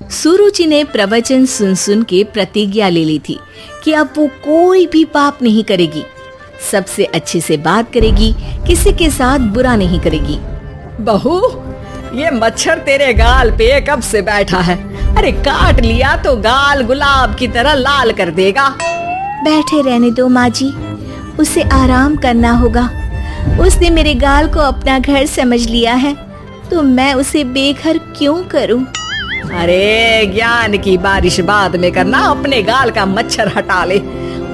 सुरुचि ने प्रवचन सुन सुन के प्रतिज्ञा ले ली थी कि अब वो कोई भी पाप नहीं करेगी, सबसे अच्छे से बात करेगी, किसी के साथ बुरा नहीं करेगी। बहू, ये मच्छर तेरे गाल पे कब से बैठा है? अरे काट लिया तो गाल गुलाब की तरह लाल कर देगा। बैठे रहने दो माँ जी, उसे आराम करना होगा। उसने मेरे गाल को अपना घर समझ लिया है, तो मैं उसे बेघर क्यों करूं? अरे ज्ञान की बारिश बाद में करना, अपने गाल का मच्छर हटा ले।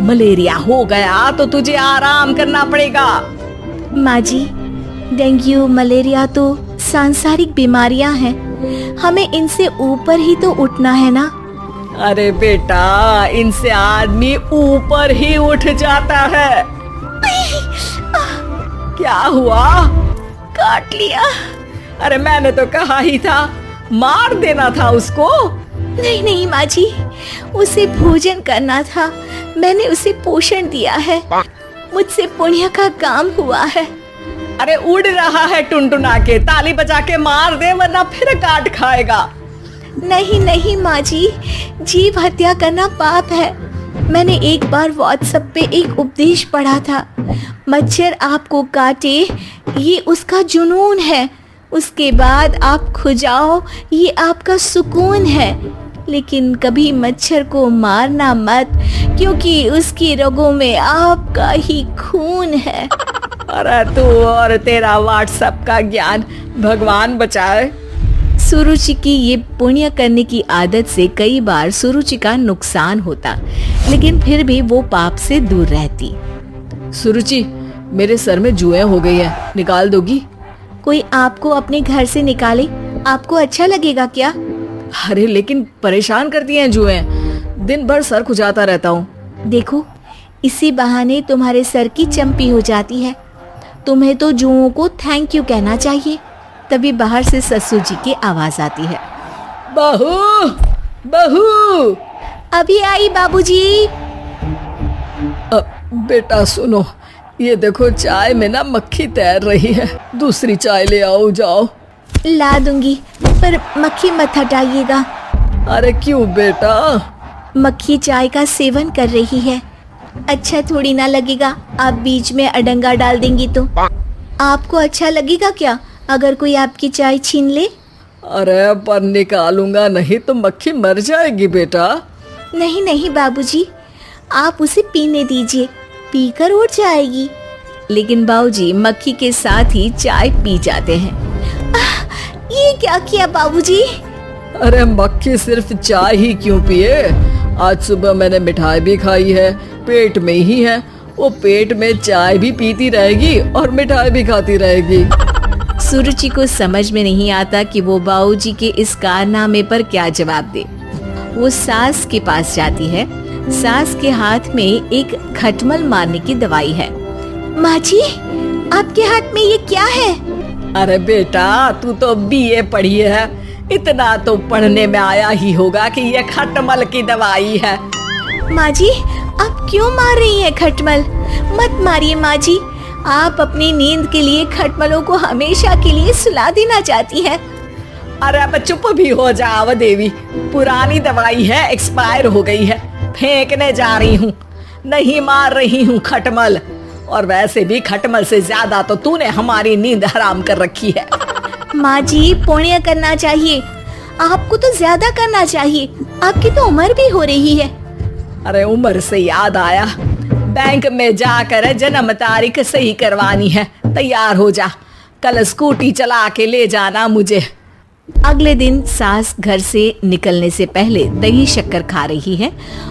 मलेरिया हो गया तो तुझे आराम करना पड़ेगा। माँ जी, डेंगू मलेरिया तो सांसारिक बीमारियां हैं, हमें इनसे ऊपर ही तो उठना है ना। अरे बेटा, इनसे आदमी ऊपर ही उठ जाता है। क्या हुआ? काट लिया। अरे मैंने तो कहा ही था, मार देना था उसको। नहीं नहीं माँ जी, उसे भोजन करना था, मैंने उसे पोषण दिया है, मुझसे पुण्य का काम हुआ है। अरे उड़ रहा है टुनटुना के, ताली बजा के मार दे वरना फिर काट खाएगा। नहीं नहीं माँ जी, जीव हत्या करना पाप है। मैंने एक बार व्हाट्सएप पे एक उपदेश पढ़ा था, मच्छर आपको काटे ये उसका जुनून है, उसके बाद आप खुजाओ ये आपका सुकून है। लेकिन कभी मच्छर को मारना मत, क्योंकि उसकी रगों में आपका ही खून है। अरे तू और तेरा व्हाट्सएप का ज्ञान, भगवान बचाए। सुरुचि की ये पुण्य करने की आदत से कई बार सुरुचि का नुकसान होता, लेकिन फिर भी वो पाप से दूर रहती। सुरुचि, मेरे सर में जुएं हो गई है, निकाल दोगी? कोई आपको अपने घर से निकाले, आपको अच्छा लगेगा क्या? अरे लेकिन परेशान करती हैं जुएं, दिन भर सर खुजाता रहता हूँ। देखो, इसी बहाने तुम्हारे सर की चंपी हो जाती है। तुम्हें तो जुओं को थैंक यू कहना चाहिए। तभी बाहर से ससुर जी की आवाज आती है। बहू, बहू। अभी आई बाबूजी। बेटा सुनो, ये देखो चाय में ना मक्खी तैर रही है, दूसरी चाय ले आओ जाओ। ला दूंगी, पर मक्खी मत हटाइएगा। अरे क्यों बेटा? मक्खी चाय का सेवन कर रही है, अच्छा थोड़ी ना लगेगा आप बीच में अडंगा डाल देंगी तो। आपको अच्छा लगेगा क्या अगर कोई आपकी चाय छीन ले? अरे पर निकालूंगा नहीं तो मक्खी मर जाएगी बेटा। नहीं नहीं बाबूजी, आप उसे पीने दीजिए, पीकर उड़ जाएगी। लेकिन बाबूजी मक्खी के साथ ही चाय पी जाते हैं। ये क्या किया बाबूजी? अरे मक्खी सिर्फ चाय ही क्यों पिए, आज सुबह मैंने मिठाई भी खाई है, पेट में ही है, वो पेट में चाय भी पीती रहेगी और मिठाई भी खाती रहेगी। सुरुचि को समझ में नहीं आता कि वो बाबूजी के इस कारनामे पर क्या जवाब दे। वो सास के पास जाती है। सास के हाथ में एक खटमल मारने की दवाई है। माँ जी, आपके हाथ में ये क्या है? अरे बेटा, तू तो बीए पढ़ी है, इतना तो पढ़ने में आया ही होगा कि ये खटमल की दवाई है। माँ जी, आप क्यों मार रही हैं खटमल? मत मारिए माँ जी, आप अपनी नींद के लिए खटमलों को हमेशा के लिए सुला देना चाहती हैं। अरे अब चुप भी हो जाओ देवी, पुरानी दवाई है, एक्सपायर हो गई है, फेंकने जा रही हूँ, नहीं मार रही हूँ खटमल। और वैसे भी खटमल से ज्यादा तो तूने हमारी नींद हराम कर रखी है। माँ जी, पुण्य करना चाहिए, आपको तो ज्यादा करना चाहिए, आपकी तो उम्र भी हो रही है। अरे उम्र से याद आया, बैंक में जाकर जन्म तारीख सही करवानी है, तैयार हो जा, कल स्कूटी चला के ले जाना मुझे। अगले दिन सास घर से निकलने से पहले दही शक्कर खा रही है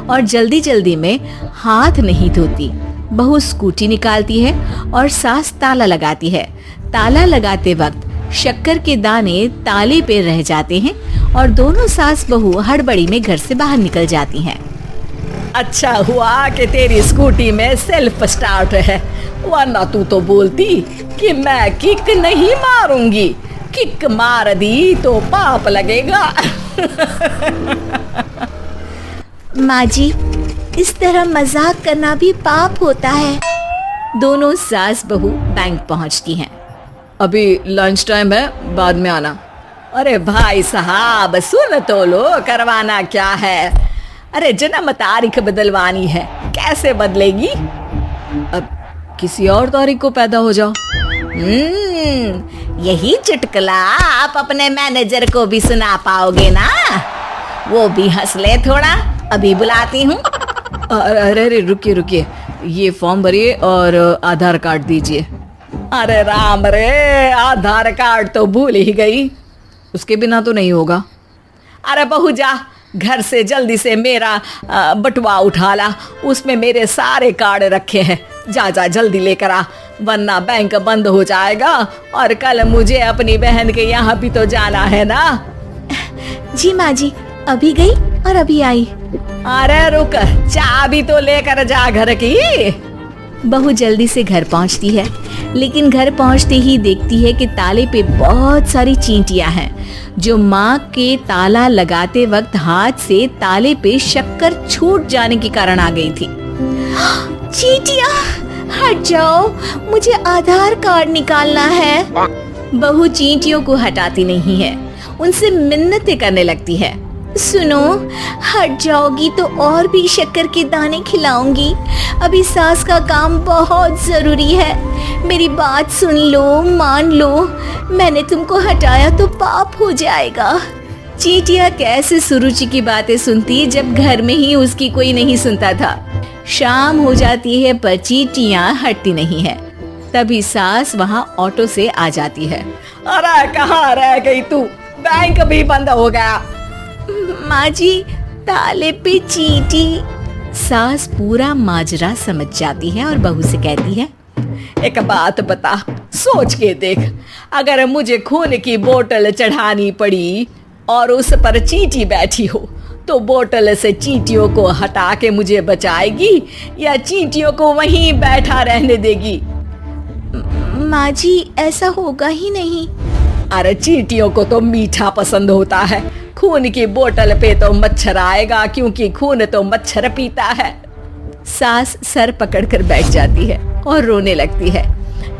और जल्दी जल्दी में हाथ नहीं धोती। बहू स्कूटी निकालती है और सास ताला लगाती है। ताला लगाते वक्त शक्कर के दाने ताले पे रह जाते हैं और दोनों सास बहू हड़बड़ी में घर से बाहर निकल जाती हैं। अच्छा हुआ कि तेरी स्कूटी में सेल्फ स्टार्ट है, वरना तू तो बोलती कि मैं किक नहीं मारूंगी, किक मार दी तो पाप लगेगा। माँ जी, इस तरह मजाक करना भी पाप होता है। दोनों सास बहू बैंक पहुंचती हैं। अभी लंच टाइम है, बाद में आना। अरे भाई साहब सुन तो लो, करवाना क्या है? अरे जन्म तारीख बदलवानी है, कैसे बदलेगी? अब किसी और तारीख को पैदा हो जाओ। यही चुटकुला आप अपने मैनेजर को भी सुना पाओगे ना? वो भी हंस ले थोड़ा, अभी बुलाती हूँ। अरे अरे रुकिए रुकिए, ये फॉर्म भरिए और आधार कार्ड दीजिए। अरे राम रे, आधार कार्ड तो भूल ही गई, उसके बिना तो नहीं होगा। अरे बहू जा, घर से जल्दी से मेरा बटुआ उठा ला, उसमें मेरे सारे कार्ड रखे हैं। जा जा जल्दी लेकर आ, वरना बैंक बंद हो जाएगा और कल मुझे अपनी बहन के यहाँ भी तो जाना है ना। जी माँ जी, अभी गई और अभी आई। अरे रुक, चाबी तो लेकर जा घर की। बहू जल्दी से घर पहुंचती है, लेकिन घर पहुंचते ही देखती है कि ताले पे बहुत सारी चींटियां हैं, जो माँ के ताला लगाते वक्त हाथ से ताले पे शक्कर छूट जाने के कारण आ गई थी। चींटियां, हट जाओ, मुझे आधार कार्ड निकालना है। बहू चींटियों को हटाती नहीं है, उनसे मिन्नतें करने लगती है। सुनो, हट जाओगी तो और भी शक्कर के दाने खिलाऊंगी। अभी सास का काम बहुत जरूरी है, मेरी बात सुन लो, मान लो। मैंने तुमको हटाया तो पाप हो जाएगा। चींटियां कैसे सुरुचि की बातें सुनती जब घर में ही उसकी कोई नहीं सुनता था। शाम हो जाती है पर चींटियां हटती नहीं है। तभी सास वहाँ ऑटो से आ जाती है। अरे कहाँ रह गई तू? बैंक भी बंद हो गया। माँ जी, ताले पे चींटी। सास पूरा माजरा समझ जाती है और बहू से कहती है, एक बात बता, सोच के देख, अगर मुझे खून की बोतल चढ़ानी पड़ी और उस पर चींटी बैठी हो, तो बोतल से चींटियों को हटा के मुझे बचाएगी या चींटियों को वहीं बैठा रहने देगी? माँ जी, ऐसा होगा ही नहीं। अरे चींटियों को तो मीठा पसंद होता है, खून की बोतल पे तो मच्छर आएगा, क्योंकि खून तो मच्छर पीता है। सास सर पकड़कर बैठ जाती है और रोने लगती है।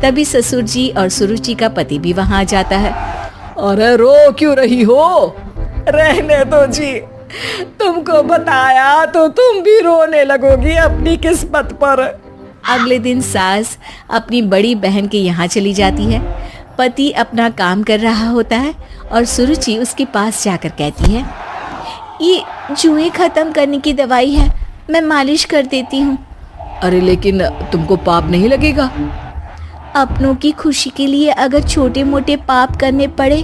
तभी ससुर जी और सुरुचि का पति भी वहां आ जाता है। अरे रो क्यों रही हो? रहने दो जी, तुमको बताया तो तुम भी रोने लगोगी अपनी किस्मत पर। अगले दिन सास अपनी बड़ी बहन के यहाँ चली जाती है। पति अपना काम कर रहा होता है और सुरुचि उसके पास जाकर कहती है, ये जुएं खत्म करने की दवाई है, मैं मालिश कर देती हूँ। अरे लेकिन तुमको पाप नहीं लगेगा? अपनों की खुशी के लिए अगर छोटे मोटे पाप करने पड़े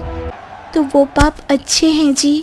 तो वो पाप अच्छे हैं जी।